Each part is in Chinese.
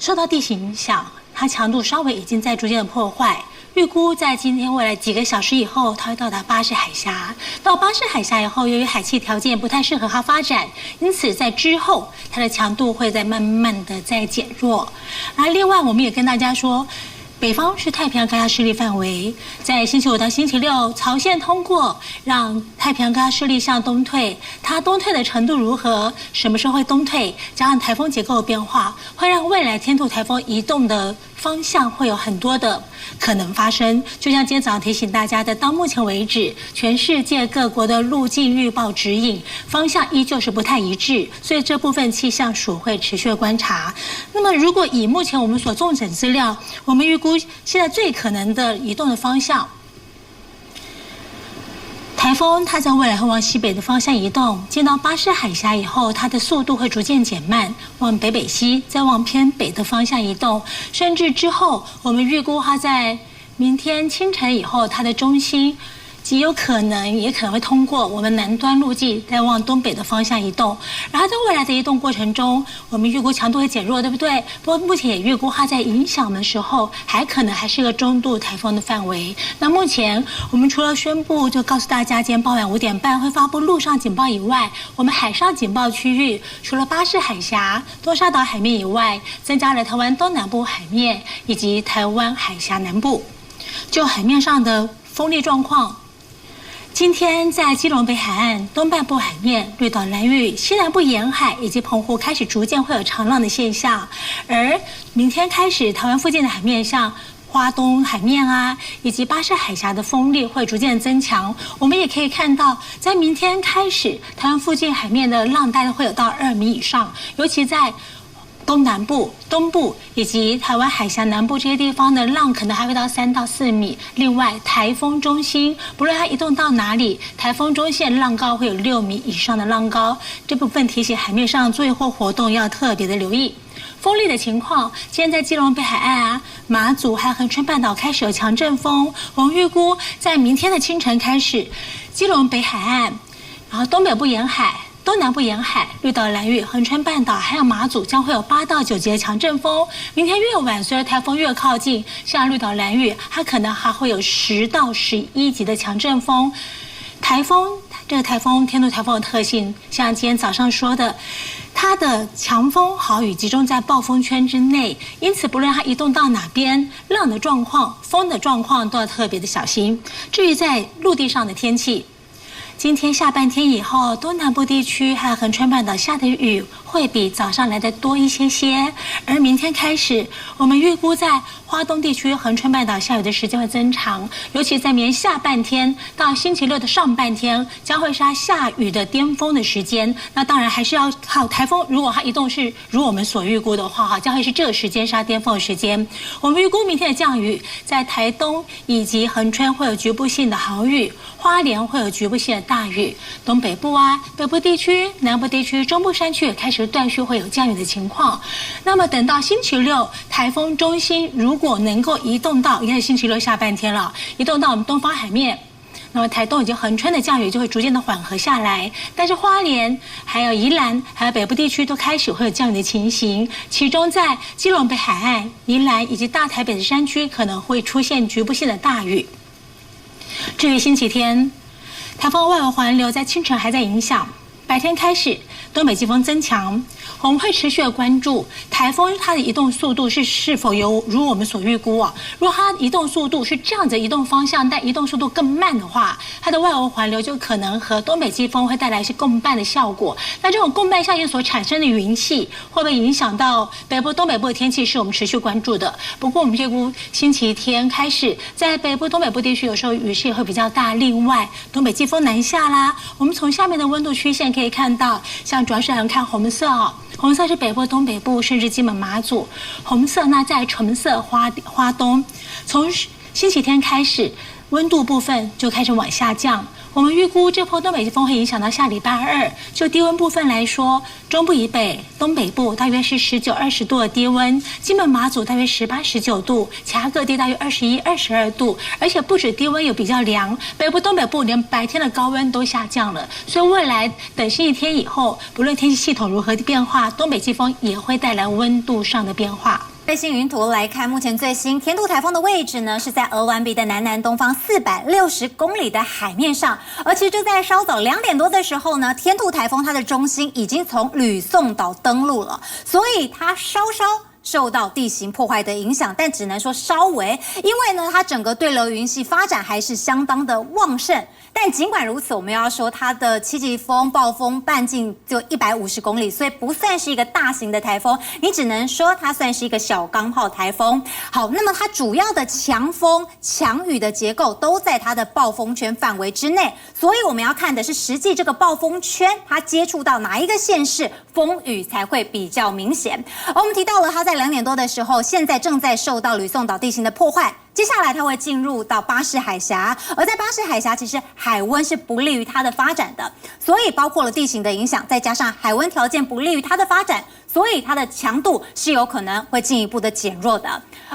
受到地形影响，它强度稍微已经在逐渐的破坏。预估在今天未来几个小时以后，它会到达巴士海峡。到巴士海峡以后，由于海气条件不太适合它发展，因此在之后它的强度会在慢慢的在减弱。而另外，我们也跟大家说。北方是太平洋高压势力范围，在星期五到星期六，潮线通过，让太平洋高压势力向东退。它东退的程度如何？什么时候会东退？加上台风结构的变化，会让未来天兔台风移动的方向会有很多的可能发生。就像今天早上提醒大家的，到目前为止，全世界各国的路径预报指引方向依旧是不太一致，所以这部分气象署会持续观察。那么，如果以目前我们所综整资料，我们预估现在最可能的移动的方向，台风它在未来会往西北的方向移动，进到巴士海峡以后，它的速度会逐渐减慢，往北北西，再往偏北的方向移动，甚至之后我们预估它在明天清晨以后，它的中心极有可能也可能会通过我们南端路径，再往东北的方向移动。然后在未来的移动过程中，我们预估强度会减弱，对不对？不过目前也预估它在影响我们的时候，还可能还是一个中度台风的范围。那目前我们除了宣布就告诉大家，今天傍晚5点半会发布陆上警报以外，我们海上警报区域除了巴士海峡、多沙岛海面以外，增加了台湾东南部海面以及台湾海峡南部。就海面上的风力状况。今天在基隆北海岸东半部海面、绿岛、兰屿、西南部沿海以及澎湖开始逐渐会有长浪的现象，而明天开始，台湾附近的海面像花东海面啊，以及巴士海峡的风力会逐渐增强。我们也可以看到，在明天开始，台湾附近海面的浪大概会有到2米以上，尤其在东南部、东部以及台湾海峡南部这些地方的浪可能还会到3到4米。另外，台风中心不论它移动到哪里，台风中心浪高会有6米以上的浪高。这部分提醒海面上作业或活动要特别的留意。风力的情况，今天在基隆北海岸啊、马祖还有恒春半岛开始有强阵风。我们预估在明天的清晨开始，基隆北海岸，然后东北部沿海。东南部沿海、绿岛、兰屿、恒春半岛还有马祖将会有8到9级的强阵风。明天越晚，随着台风越靠近，像绿岛、兰屿，它可能还会有10到11级的强阵风。台风这个台风天兔台风的特性，像今天早上说的，它的强风豪雨集中在暴风圈之内，因此不论它移动到哪边，浪的状况、风的状况都要特别的小心。至于在陆地上的天气，今天下半天以后，东南部地区还有恒春半岛下的雨会比早上来的多一些，而明天开始，我们预估在花东地区恒春半岛下雨的时间会增长，尤其在明天下半天到星期六的上半天，将会是它下雨的巅峰的时间。那当然还是要靠台风，如果它移动是如我们所预估的话，将会是这个时间是它巅峰的时间。我们预估明天的降雨在台东以及恒春会有局部性的豪雨，花莲会有局部性的大雨，东北部啊、北部地区、南部地区、中部山区也开始断续会有降雨的情况。那么等到星期六，台风中心如果能够移动到，应该是星期六下半天了，移动到我们东方海面，那么台东以及恒春的降雨就会逐渐的缓和下来。但是花莲、还有宜兰、还有北部地区都开始会有降雨的情形，其中在基隆北海岸、宜兰以及大台北的山区可能会出现局部性的大雨。至于星期天，台风外围环流在清晨还在影响，白天开始东北季风增强，我们会持续的关注台风它的移动速度是否有如我们所预估啊。如果它移动速度是这样子移动方向，但移动速度更慢的话，它的外围环流就可能和东北季风会带来是共伴的效果。那这种共伴效应所产生的云系会不会影响到北部、东北部的天气，是我们持续关注的。不过我们预估星期天开始，在北部、东北部地区有时候雨势也会比较大。另外，东北季风南下啦，我们从下面的温度曲线可以看到，像主要是来看红色哦。红色是北部、东北部，甚至金门、马祖。红色那在橙色花东。从星期天开始，温度部分就开始往下降。我们预估这波东北季风会影响到下礼拜2。就低温部分来说，中部以北、东北部大约是19、20度的低温，金门、马祖大约18、19度，其他各地大约21、22度。而且不止低温有比较凉，北部、东北部连白天的高温都下降了。所以未来等星期天以后，不论天气系统如何的变化，东北季风也会带来温度上的变化。卫星云图来看，目前最新天兔台风的位置呢，是在鹅銮鼻的南东方460公里的海面上。而其实就在稍早2点多的时候呢，天兔台风它的中心已经从吕宋岛登陆了，所以它稍受到地形破坏的影响，但只能说稍微，因为呢，它整个对流云系发展还是相当的旺盛。但尽管如此，我们要说它的7级风、暴风半径就150公里，所以不算是一个大型的台风，你只能说它算是一个小钢炮台风。好，那么它主要的强风、强雨的结构都在它的暴风圈范围之内，所以我们要看的是实际这个暴风圈它接触到哪一个县市，风雨才会比较明显。而我们提到了它在2点多的时候，现在正在受到吕宋岛地形的破坏。接下来它会进入到巴士海峡，而在巴士海峡，其实海温是不利于它的发展的，所以包括了地形的影响，再加上海温条件不利于它的发展，所以它的强度是有可能会进一步的减弱的。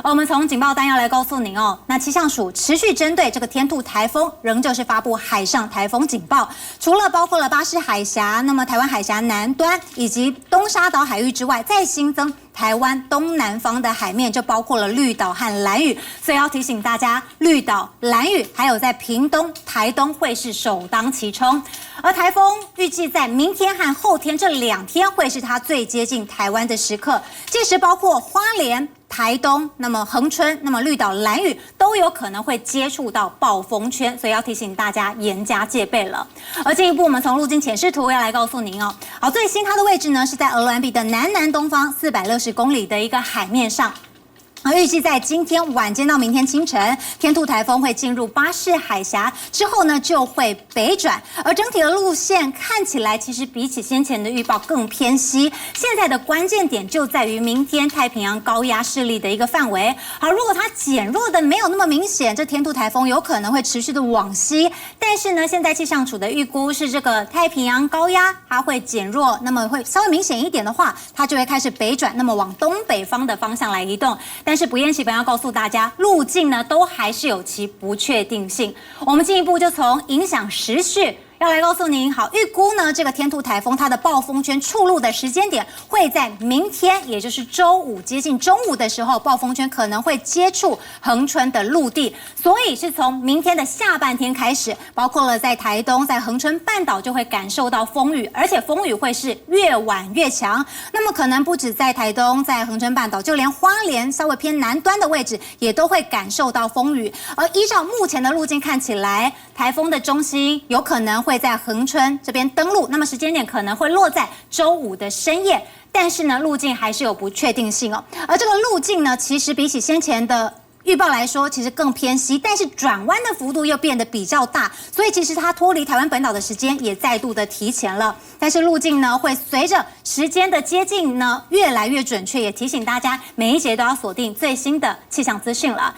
而我们从警报单要来告诉您哦，那气象署持续针对这个天兔台风，仍旧是发布海上台风警报，除了包括了巴士海峡、那么台湾海峡南端以及东沙岛海域之外，再新增台湾东南方的海面，就包括了绿岛和兰屿，所以要提醒大家，绿岛、兰屿还有在屏东、台东会是首当其冲。而台风预计在明天和后天这2天会是它最接近台湾的时刻，届时包括花莲、台东，那么恒春，那么绿岛、兰屿都有可能会接触到暴风圈，所以要提醒大家严加戒备了。而进一步，我们从路径显示图要来告诉您哦。好，最新它的位置呢是在鹅銮鼻的南东方460公里的一个海面上。预计在今天晚间到明天清晨，天兔台风会进入巴士海峡之后呢，就会北转，而整体的路线看起来其实比起先前的预报更偏西。现在的关键点就在于明天太平洋高压势力的一个范围。好，如果它减弱的没有那么明显，这天兔台风有可能会持续的往西。但是呢，现在气象署的预估是这个太平洋高压它会减弱，那么会稍微明显一点的话，它就会开始北转，那么往东北方的方向来移动。但是不厌其烦要告诉大家，路径呢都还是有其不确定性。我们进一步就从影响时序要来告诉您，好，预估呢这个天兔台风它的暴风圈触陆的时间点会在明天，也就是周五接近中午的时候，暴风圈可能会接触恒春的陆地，所以是从明天的下半天开始，包括了在台东、在恒春半岛就会感受到风雨，而且风雨会是越晚越强。那么可能不止在台东、在恒春半岛，就连花莲稍微偏南端的位置也都会感受到风雨。而依照目前的路径看起来，台风的中心有可能会在恒春这边登陆，那么时间点可能会落在周五的深夜，但是呢，路径还是有不确定性哦。而这个路径呢，其实比起先前的预报来说，其实更偏西，但是转弯的幅度又变得比较大，所以其实它脱离台湾本岛的时间也再度的提前了。但是路径呢，会随着时间的接近呢，越来越准确，也提醒大家每一节都要锁定最新的气象资讯了。